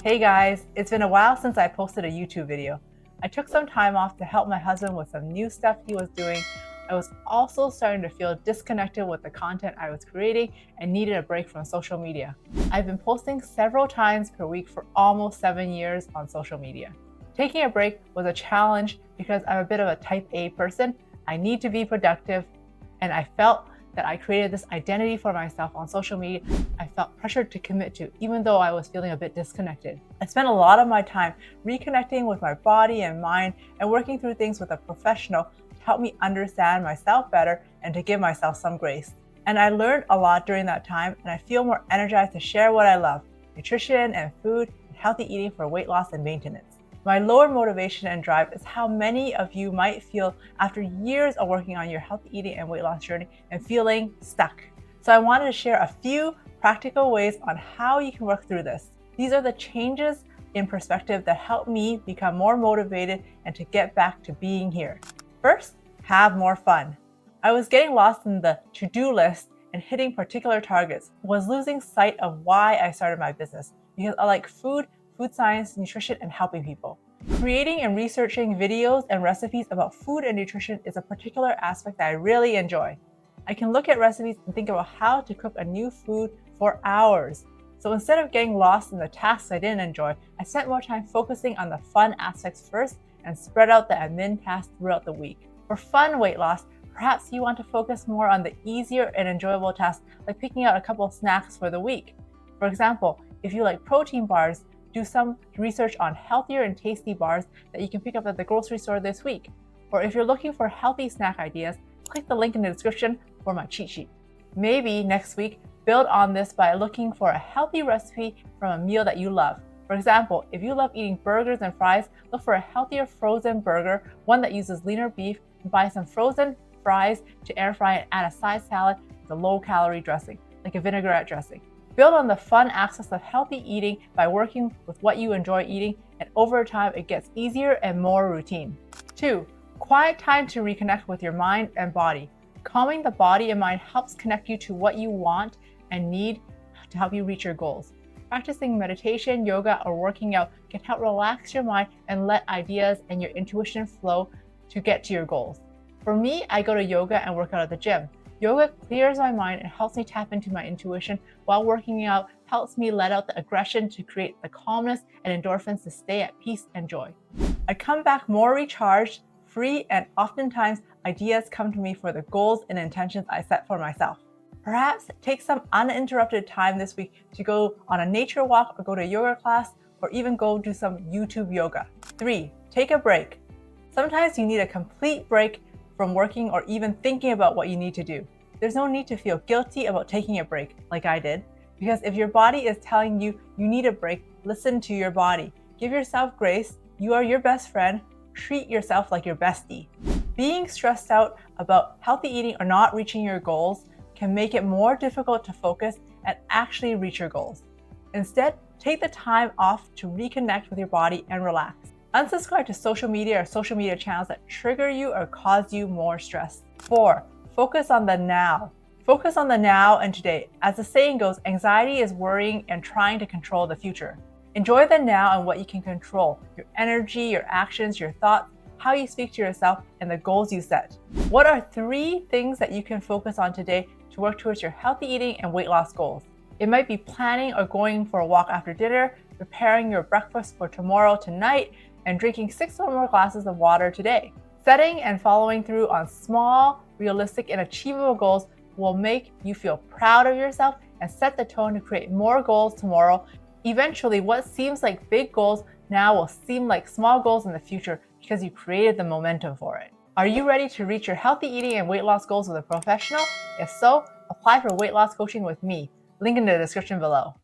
Hey guys, it's been a while since I posted a YouTube video. I took some time off to help my husband with some new stuff he was doing. I was also starting to feel disconnected with the content I was creating and needed a break from social media. I've been posting several times per week for almost 7 years on social media. Taking a break was a challenge because I'm a bit of a type A person. I need to be productive, and I felt that I created this identity for myself on social media I felt pressured to commit to, even though I was feeling a bit disconnected. I spent a lot of my time reconnecting with my body and mind and working through things with a professional to help me understand myself better and to give myself some grace. And I learned a lot during that time, and I feel more energized to share what I love: nutrition and food and healthy eating for weight loss and maintenance. My lower motivation and drive is how many of you might feel after years of working on your healthy eating and weight loss journey and feeling stuck. So I wanted to share a few practical ways on how you can work through this. These are the changes in perspective that help me become more motivated and to get back to being here. First, have more fun. I was getting lost in the to-do list and hitting particular targets, was losing sight of why I started my business, because I like food science, nutrition, and helping people. Creating and researching videos and recipes about food and nutrition is a particular aspect that I really enjoy. I can look at recipes and think about how to cook a new food for hours. So instead of getting lost in the tasks I didn't enjoy, I spent more time focusing on the fun aspects first and spread out the admin tasks throughout the week. For fun weight loss, perhaps you want to focus more on the easier and enjoyable tasks, like picking out a couple of snacks for the week. For example, if you like protein bars, do some research on healthier and tasty bars that you can pick up at the grocery store this week. Or if you're looking for healthy snack ideas, click the link in the description for my cheat sheet. Maybe next week, build on this by looking for a healthy recipe from a meal that you love. For example, if you love eating burgers and fries, look for a healthier frozen burger, one that uses leaner beef, and buy some frozen fries to air fry and add a side salad with a low-calorie dressing, like a vinaigrette dressing. Build on the fun aspects of healthy eating by working with what you enjoy eating, and over time it gets easier and more routine. 2. Quiet time to reconnect with your mind and body. Calming the body and mind helps connect you to what you want and need to help you reach your goals. Practicing meditation, yoga, or working out can help relax your mind and let ideas and your intuition flow to get to your goals. For me, I go to yoga and work out at the gym. Yoga clears my mind and helps me tap into my intuition, while working out helps me let out the aggression to create the calmness and endorphins to stay at peace and joy. I come back more recharged, free, and oftentimes ideas come to me for the goals and intentions I set for myself. Perhaps take some uninterrupted time this week to go on a nature walk or go to a yoga class or even go do some YouTube yoga. 3. Take a break. Sometimes you need a complete break from working or even thinking about what you need to do. There's no need to feel guilty about taking a break like I did, because if your body is telling you you need a break, listen to your body. Give yourself grace. You are your best friend. Treat yourself like your bestie. Being stressed out about healthy eating or not reaching your goals can make it more difficult to focus and actually reach your goals. Instead, take the time off to reconnect with your body and relax. Unsubscribe to social media or social media channels that trigger you or cause you more stress. 4. Focus on the now. Focus on the now and today. As the saying goes, anxiety is worrying and trying to control the future. Enjoy the now and what you can control: your energy, your actions, your thoughts, how you speak to yourself, and the goals you set. What are 3 things that you can focus on today to work towards your healthy eating and weight loss goals? It might be planning or going for a walk after dinner, preparing your breakfast for tomorrow tonight, and drinking 6 or more glasses of water today. Setting and following through on small, realistic, and achievable goals will make you feel proud of yourself and set the tone to create more goals tomorrow. Eventually, what seems like big goals now will seem like small goals in the future because you created the momentum for it. Are you ready to reach your healthy eating and weight loss goals with a professional? If so, apply for weight loss coaching with me. Link in the description below.